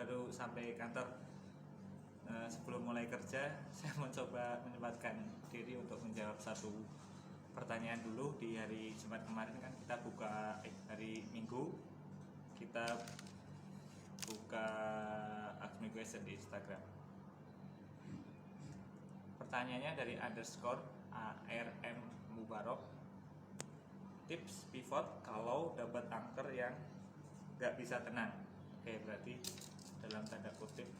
baru sampai kantor. Sebelum mulai kerja, saya mencoba menyempatkan diri untuk menjawab satu pertanyaan dulu. Di hari Jumat kemarin kan kita buka, hari Minggu kita buka Ask Me Question di Instagram. Pertanyaannya dari _ARM Mubarok. Tips pivot kalau dapat angker yang nggak bisa tenang. Oke, berarti dalam tanda kutip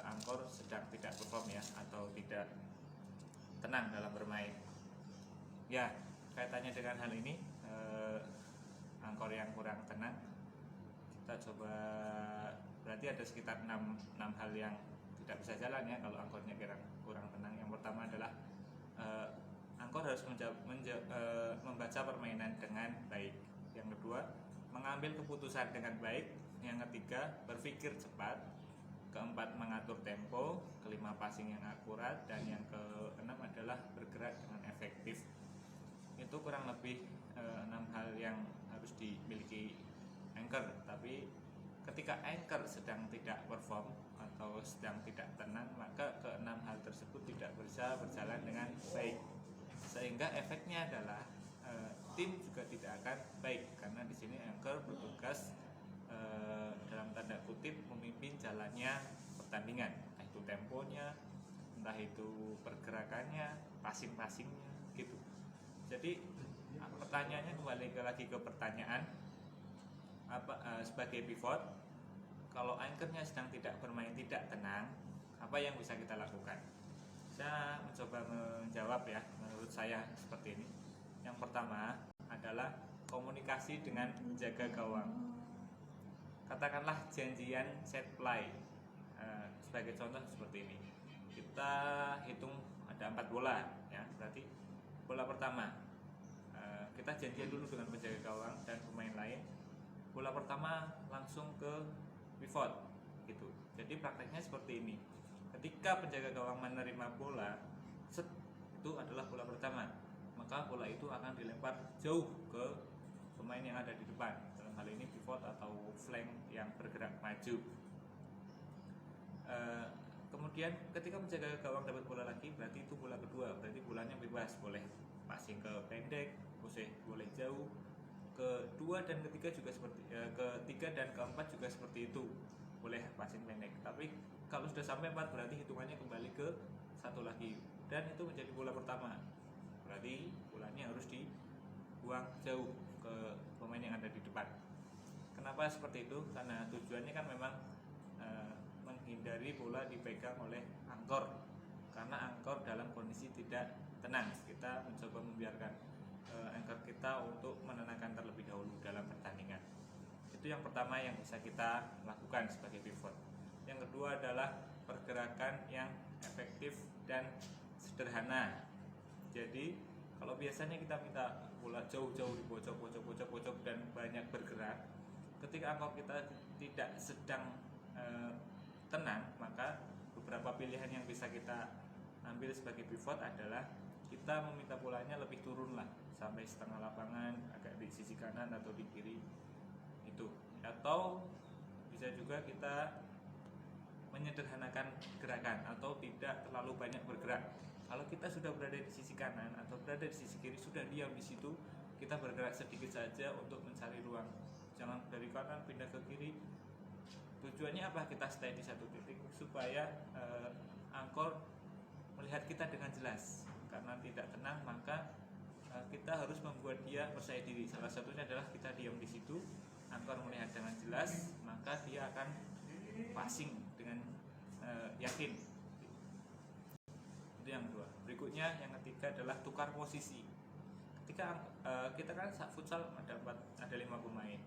angkor sedang tidak perform ya, atau tidak tenang dalam bermain. Ya, kaitannya dengan hal ini, angkor yang kurang tenang, kita coba, berarti ada sekitar 6 hal yang tidak bisa jalan ya kalau angkornya kurang tenang. Yang pertama adalah angkor harus membaca permainan dengan baik. Yang kedua, mengambil keputusan dengan baik. Yang ketiga, berpikir cepat. Keempat, mengatur tempo. Kelima, passing yang akurat. Dan yang keenam adalah bergerak dengan efektif. Itu kurang lebih 6 hal yang harus dimiliki anchor. Tapi ketika anchor sedang tidak perform atau sedang tidak tenang, maka keenam hal tersebut tidak bisa berjalan dengan baik, sehingga efeknya adalah tim juga tidak akan baik, karena di sini anchor bertugas dalam tanda kutip memimpin jalannya pertandingan, entah itu temponya, entah itu pergerakannya, passing-passingnya gitu. Jadi pertanyaannya kembali lagi ke pertanyaan sebagai pivot, kalau anchornya sedang tidak bermain tidak tenang, apa yang bisa kita lakukan? Saya mencoba menjawab ya, menurut saya seperti ini. Yang pertama adalah komunikasi dengan penjaga gawang. Katakanlah janjian set play. Sebagai contoh seperti ini, kita hitung ada 4 bola ya, berarti bola pertama kita janjian dulu dengan penjaga gawang dan pemain lain. Bola pertama langsung ke pivot gitu. Jadi prakteknya seperti ini. Ketika penjaga gawang menerima bola, itu adalah bola pertama, maka bola itu akan dilempar jauh ke pemain yang ada di depan. Dalam hal ini pivot atau flank yang bergerak maju. Kemudian ketika penjaga gawang dapat bola lagi, berarti itu bola kedua, berarti bolanya bebas, boleh passing ke pendek, boleh jauh. Kedua dan ketiga juga seperti ketiga dan keempat juga seperti itu, boleh passing pendek. Tapi kalau sudah sampai 4 berarti hitungannya kembali ke satu lagi, dan itu menjadi bola pertama, berarti bolanya harus dibuang jauh ke pemain yang ada di depan. Kenapa seperti itu? Karena tujuannya kan memang menghindari bola dipegang oleh angkor, karena angkor dalam kondisi tidak tenang. Kita mencoba membiarkan anchor kita untuk menenangkan terlebih dahulu dalam pertandingan. Itu yang pertama yang bisa kita lakukan sebagai pivot. Yang kedua adalah pergerakan yang efektif dan sederhana. Jadi kalau biasanya kita minta bola jauh-jauh di pojok dan banyak bergerak, ketika angkor kita tidak sedang tenang, maka beberapa pilihan yang bisa kita ambil sebagai pivot adalah kita meminta bolanya lebih turun lah, sampai setengah lapangan, agak di sisi kanan atau di kiri itu. Atau bisa juga kita menyederhanakan gerakan atau tidak terlalu banyak bergerak. Kalau kita sudah berada di sisi kanan atau berada di sisi kiri, sudah diam di situ, kita bergerak sedikit saja untuk mencari ruang. Jangan dari kanan pindah ke kiri. Tujuannya apa? Kita stay di satu titik supaya angkor melihat kita dengan jelas. Karena tidak tenang, maka kita harus membuat dia percaya diri. Salah satunya adalah kita diam di situ, angkor melihat dengan jelas, maka dia akan passing dengan yakin. Itu yang kedua. Berikutnya yang ketiga adalah tukar posisi. Ketika kita kan saat futsal ada 5 pemain.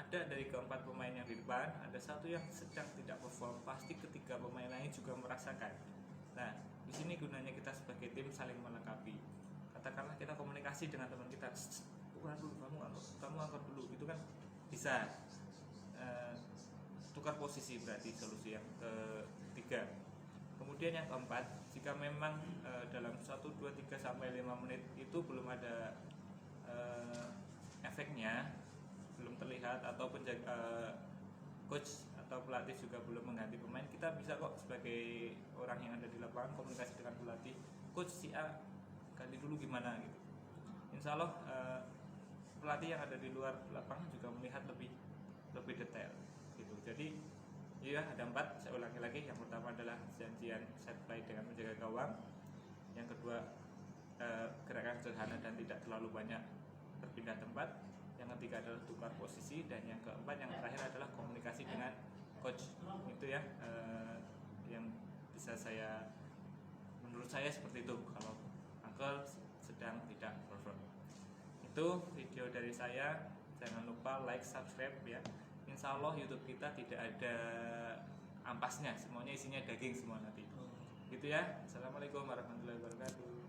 Ada dari keempat pemain yang di depan, ada satu yang sedang tidak perform, pasti ketiga pemain lain juga merasakan. Nah, di sini gunanya kita sebagai tim saling melengkapi. Katakanlah kita komunikasi dengan teman kita, kamu angkor dulu, itu kan bisa. Tukar posisi berarti solusi yang ketiga. Kemudian yang keempat, jika memang dalam 1, 2, 3 sampai 5 menit itu belum ada efeknya, belum terlihat, atau coach atau pelatih juga belum mengganti pemain, kita bisa kok sebagai orang yang ada di lapangan komunikasi dengan pelatih, coach si A ganti dulu gimana gitu. Insya Allah pelatih yang ada di luar lapangan juga melihat lebih detail gitu. Jadi ya ada 4, saya ulangi lagi. Yang pertama adalah janjian set play dengan menjaga gawang. Yang kedua gerakan sederhana dan tidak terlalu banyak berpindah tempat. Yang ketiga adalah tukar posisi, dan yang keempat yang terakhir adalah komunikasi dengan coach. Itu ya yang bisa menurut saya seperti itu kalau Uncle sedang tidak perform. Itu video dari saya. Jangan lupa like, subscribe ya. Insya Allah YouTube kita tidak ada ampasnya, semuanya isinya daging semua nanti. Gitu ya. Assalamualaikum warahmatullahi wabarakatuh.